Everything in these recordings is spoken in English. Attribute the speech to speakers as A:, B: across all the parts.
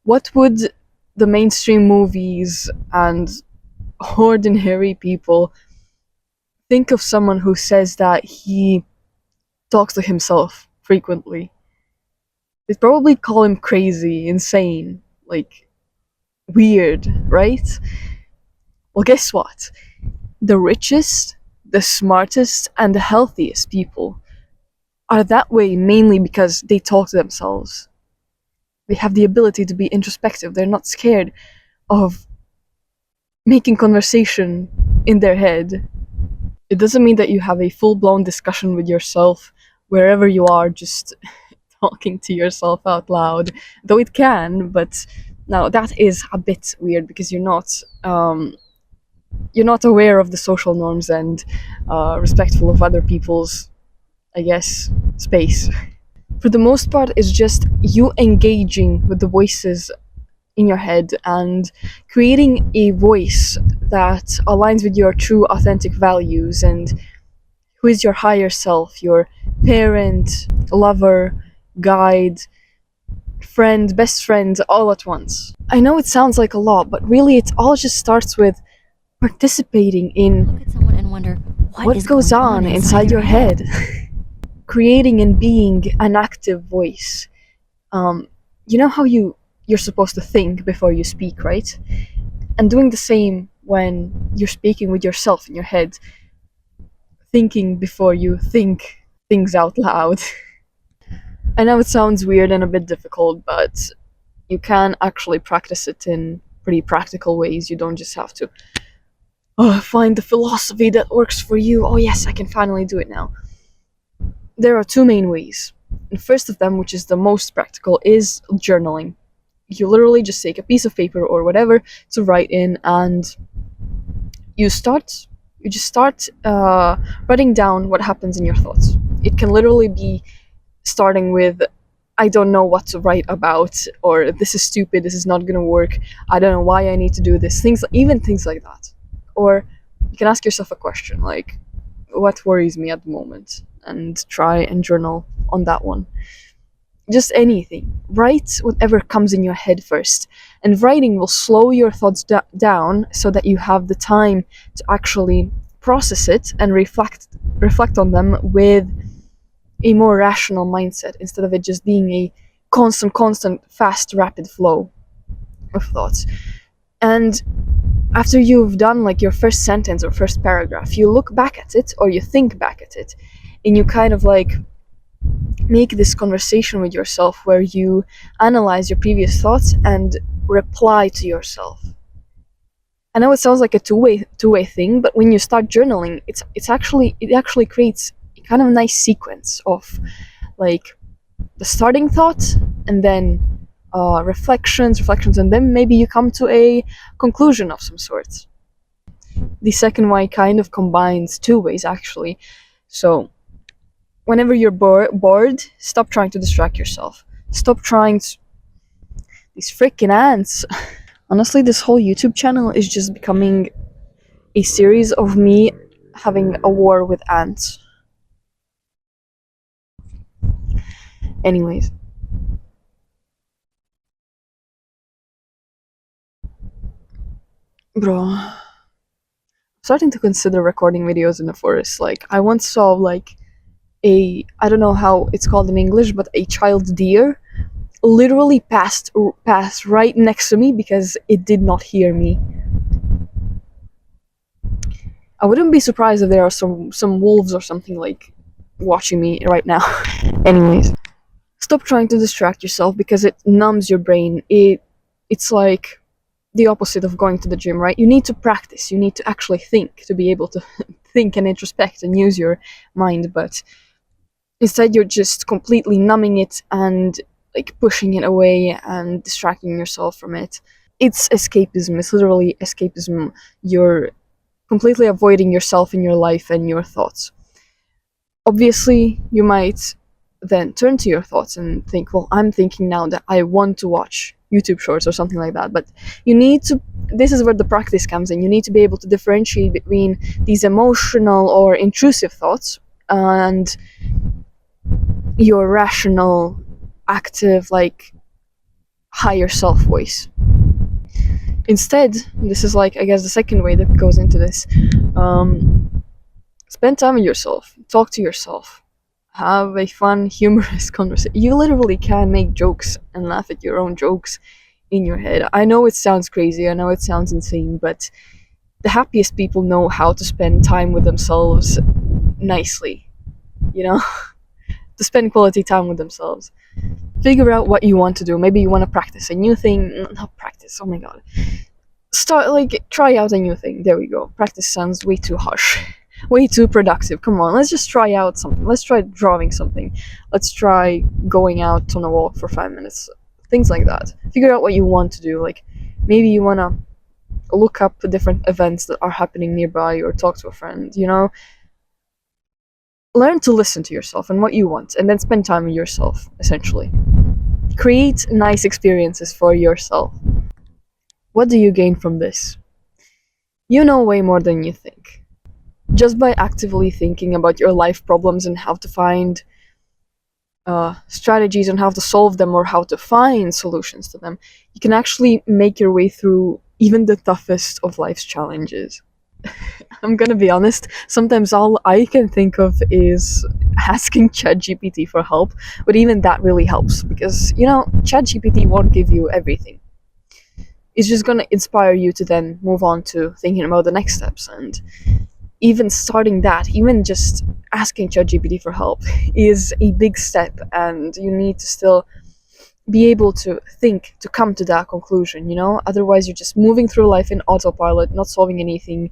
A: What would the mainstream movies and ordinary people think of someone who says that he talks to himself frequently? They'd probably call him crazy, insane, like weird, right? Well, guess what? The richest, the smartest, and the healthiest people are that way mainly because they talk to themselves. They have the ability to be introspective. They're not scared of making conversation in their head. It doesn't mean that you have a full blown discussion with yourself wherever you are, just talking to yourself out loud, though it can, but now that is a bit weird because you're not aware of the social norms and respectful of other people's, I guess, space. For the most part, it's just you engaging with the voices in your head and creating a voice that aligns with your true authentic values and who is your higher self, your parent, lover, guide, friend, best friend, all at once. I know it sounds like a lot, but really it all just starts with participating in
B: Look at someone and wonder
A: what goes on inside your head. Creating and being an active voice. You know how you're supposed to think before you speak, right? And doing the same when you're speaking with yourself in your head, thinking before you think things out loud. I know it sounds weird and a bit difficult, but you can actually practice it in pretty practical ways. You don't just have to find the philosophy that works for you. Oh, yes, I can finally do it now. There are two main ways. The first of them, which is the most practical, is journaling. You literally just take a piece of paper or whatever to write in, and you start. You just start writing down what happens in your thoughts. It can literally be starting with, I don't know what to write about, or this is stupid, this is not gonna work, I don't know why I need to do this. Even things like that. Or you can ask yourself a question like, what worries me at the moment? And try and journal on that one. Just anything. Write whatever comes in your head first. And writing will slow your thoughts down so that you have the time to actually process it and reflect on them with a more rational mindset instead of it just being a constant, fast, rapid flow of thoughts. And after you've done like your first sentence or first paragraph, you look back at it or you think back at it and you kind of like make this conversation with yourself where you analyze your previous thoughts and reply to yourself. I know it sounds like a two-way thing, but when you start journaling, it actually creates a kind of nice sequence of like the starting thought and then reflections, and then maybe you come to a conclusion of some sort. The second way kind of combines two ways actually. So whenever you're bored, stop trying to distract yourself. Stop trying to. These freaking ants. Honestly, this whole YouTube channel is just becoming a series of me having a war with ants. Anyways. Bro. I'm starting to consider recording videos in the forest. Like, I once saw, like, I don't know how it's called in English, but a child deer literally passed right next to me because it did not hear me. I wouldn't be surprised if there are some wolves or something like watching me right now. Anyways, stop trying to distract yourself because it numbs your brain. It's like the opposite of going to the gym, right? You need to practice. You need to actually think to be able to think and introspect and use your mind, but instead you're just completely numbing it and like pushing it away and distracting yourself from it. It's escapism. It's literally escapism. You're completely avoiding yourself in your life and your thoughts. Obviously, you might then turn to your thoughts and think, well, I'm thinking now that I want to watch YouTube shorts or something like that. But you need to, this is where the practice comes in. You need to be able to differentiate between these emotional or intrusive thoughts and your rational, active, like higher self voice. Instead, this is like, I guess, the second way that goes into this. Um, Spend time with yourself, talk to yourself, have a fun, humorous conversation. You literally can make jokes and laugh at your own jokes in your head. I know it sounds crazy, I know it sounds insane, but the happiest people know how to spend time with themselves nicely, you know? To spend quality time with themselves. Figure out what you want to do. Maybe you want to practice a new thing. Not practice, oh my god. Start, like, try out a new thing. There we go. Practice sounds way too harsh. Way too productive. Come on, let's just try out something. Let's try drawing something. Let's try going out on a walk for 5 minutes. Things like that. Figure out what you want to do. Like, maybe you want to look up different events that are happening nearby or talk to a friend, you know? Learn to listen to yourself and what you want, and then spend time with yourself, essentially. Create nice experiences for yourself. What do you gain from this? You know way more than you think. Just by actively thinking about your life problems and how to find strategies on how to solve them or how to find solutions to them, you can actually make your way through even the toughest of life's challenges. I'm gonna be honest, sometimes all I can think of is asking ChatGPT for help, but even that really helps because, you know, ChatGPT won't give you everything. It's just gonna inspire you to then move on to thinking about the next steps. And even starting that, even just asking ChatGPT for help, is a big step, and you need to still be able to think to come to that conclusion, you know? Otherwise, you're just moving through life in autopilot, not solving anything.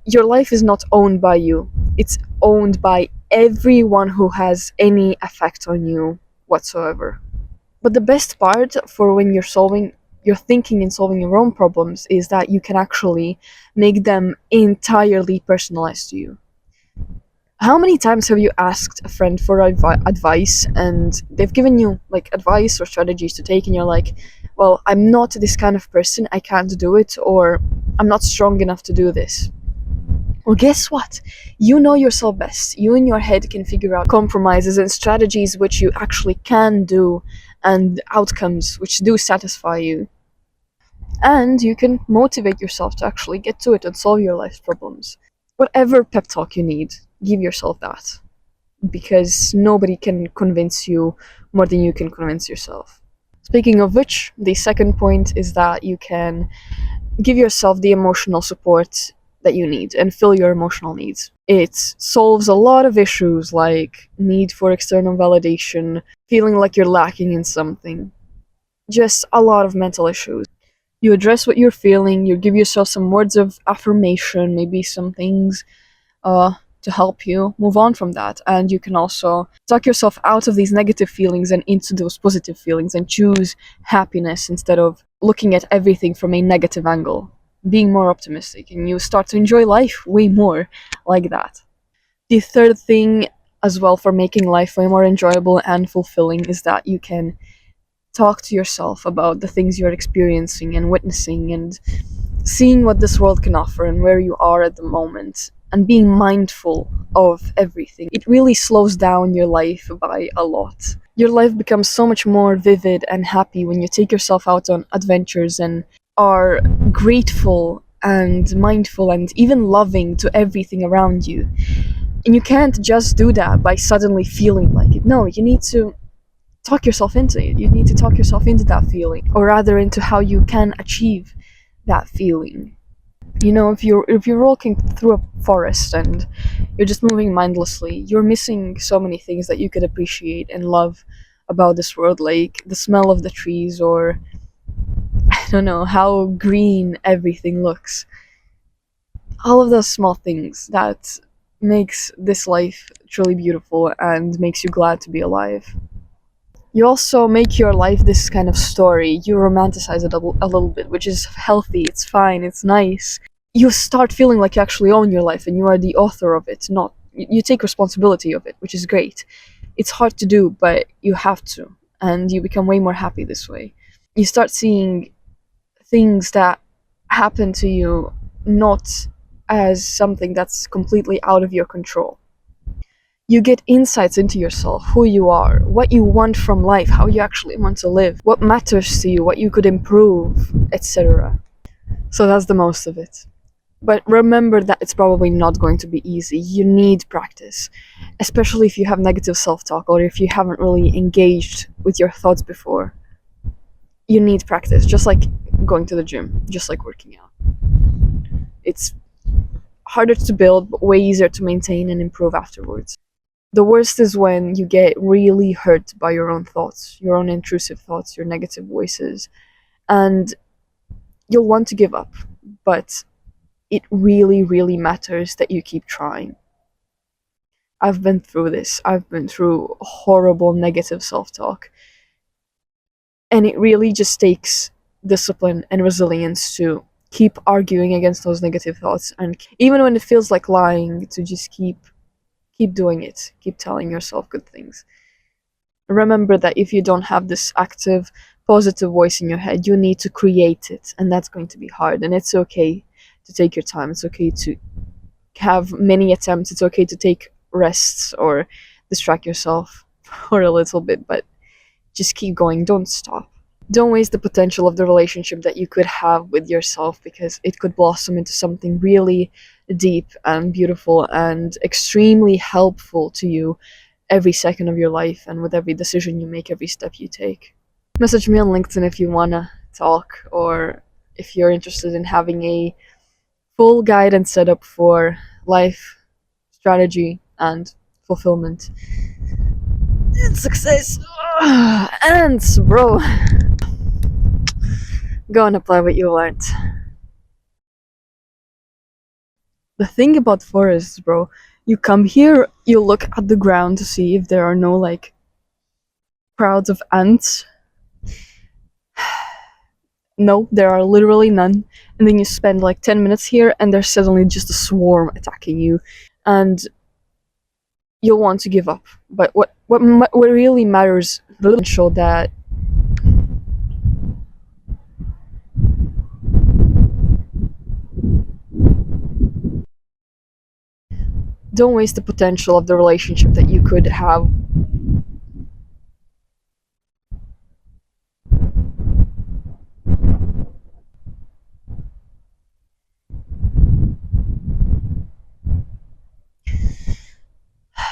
A: Your life is not owned by you, it's owned by everyone who has any effect on you whatsoever. But the best part for when you're thinking and solving your own problems is that you can actually make them entirely personalized to you. How many times have you asked a friend for advice and they've given you like advice or strategies to take, and you're like, well, I'm not this kind of person, I can't do it, or I'm not strong enough to do this? Well, guess what? You know yourself best. You in your head can figure out compromises and strategies which you actually can do, and outcomes which do satisfy you. And you can motivate yourself to actually get to it and solve your life's problems. Whatever pep talk you need, give yourself that. Because nobody can convince you more than you can convince yourself. Speaking of which, the second point is that you can give yourself the emotional support that you need and fill your emotional needs. It solves a lot of issues like need for external validation, feeling like you're lacking in something, just a lot of mental issues. You address what you're feeling, you give yourself some words of affirmation, maybe some things to help you move on from that. And you can also talk yourself out of these negative feelings and into those positive feelings and choose happiness instead of looking at everything from a negative angle, being more optimistic, and you start to enjoy life way more like that. The third thing, as well, for making life way more enjoyable and fulfilling is that you can talk to yourself about the things you're experiencing and witnessing and seeing what this world can offer and where you are at the moment and being mindful of everything. It really slows down your life by a lot. Your life becomes so much more vivid and happy when you take yourself out on adventures and are grateful and mindful and even loving to everything around you. And you can't just do that by suddenly feeling like it. No, you need to talk yourself into it. You need to talk yourself into that feeling, or rather into how you can achieve that feeling. You know, if you're walking through a forest and you're just moving mindlessly, you're missing so many things that you could appreciate and love about this world, like the smell of the trees, or I don't know, how green everything looks. All of those small things that makes this life truly beautiful and makes you glad to be alive. You also make your life this kind of story. You romanticize it a little bit, which is healthy, it's fine, it's nice. You start feeling like you actually own your life and you are the author of it, not you take responsibility of it, which is great. It's hard to do, but you have to, and you become way more happy this way. You start seeing things that happen to you, not as something that's completely out of your control. You get insights into yourself, who you are, what you want from life, how you actually want to live, what matters to you, what you could improve, etc. So that's the most of it. But remember that it's probably not going to be easy. You need practice, especially if you have negative self talk or if you haven't really engaged with your thoughts before. You need practice, just like going to the gym, just like working out. It's harder to build, but way easier to maintain and improve afterwards. The worst is when you get really hurt by your own thoughts, your own intrusive thoughts, your negative voices, and you'll want to give up. But it really, really matters that you keep trying. I've been through this. I've been through horrible negative self talk. And it really just takes discipline and resilience to keep arguing against those negative thoughts. And even when it feels like lying, to just keep doing it. Keep telling yourself good things. Remember that if you don't have this active, positive voice in your head, you need to create it. And that's going to be hard. And it's okay to take your time. It's okay to have many attempts. It's okay to take rests or distract yourself for a little bit, but just keep going. Don't stop. Don't waste the potential of the relationship that you could have with yourself, because it could blossom into something really deep and beautiful and extremely helpful to you every second of your life and with every decision you make, every step you take. Message me on LinkedIn if you want to talk, or if you're interested in having a full guidance setup for life, strategy, and fulfillment. And success. And, bro, go and apply what you learned. The thing about forests, bro, you come here, you look at the ground to see if there are no, like, crowds of ants. No, there are literally none. And then you spend like 10 minutes here, and there's suddenly just a swarm attacking you. And you'll want to give up. But what really matters is show that don't waste the potential of the relationship that you could have